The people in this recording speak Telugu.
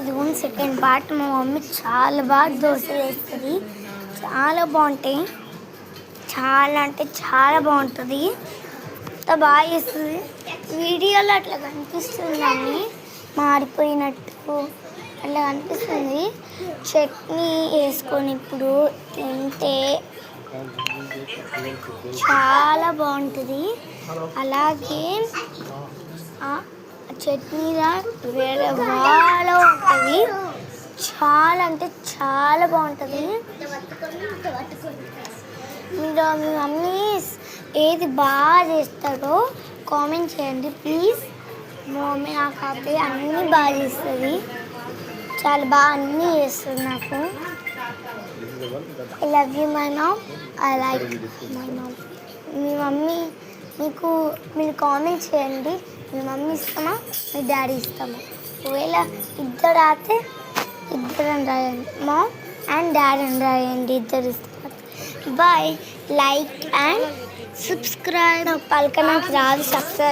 ఇది కూడా సెకండ్ పార్ట్. మా మమ్మీ చాలా బాగా దోశలు వేస్తుంది, చాలా బాగుంటాయి. చాలా అంటే చాలా బాగుంటుంది, అంత బాగా చేస్తుంది. వీడియోలో అట్లా కనిపిస్తుంది అన్ని మాడిపోయినట్టు అట్లా కనిపిస్తుంది. చట్నీ వేసుకొని ఇప్పుడు తింటే చాలా బాగుంటుంది. అలాగే చట్నీలా వేరే బాగా ఉంటుంది, చాలా అంటే చాలా బాగుంటుంది. మీరు మీ మమ్మీ ఏది బాగా చేస్తారో కామెంట్ చేయండి ప్లీజ్. మా మమ్మీ నాకు అబ్బాయి అన్నీ బాగా చేస్తుంది, చాలా బాగా అన్నీ చేస్తుంది నాకు. I love you my mom, I like my mom. Me mummy మీరు కామెంట్ చేయండి, మీ మమ్మీ ఇస్తామా మీ డాడీ ఇస్తామా. ఒకవేళ ఇద్దరు రాస్తే ఇద్దరని రాయండి, మామ్ అండ్ డాడీ అని రాయండి, ఇద్దరు ఇస్తారు. బాయ్. Like and subscribe. పలక నాకు రాదు సబ్స్క్రైబ్.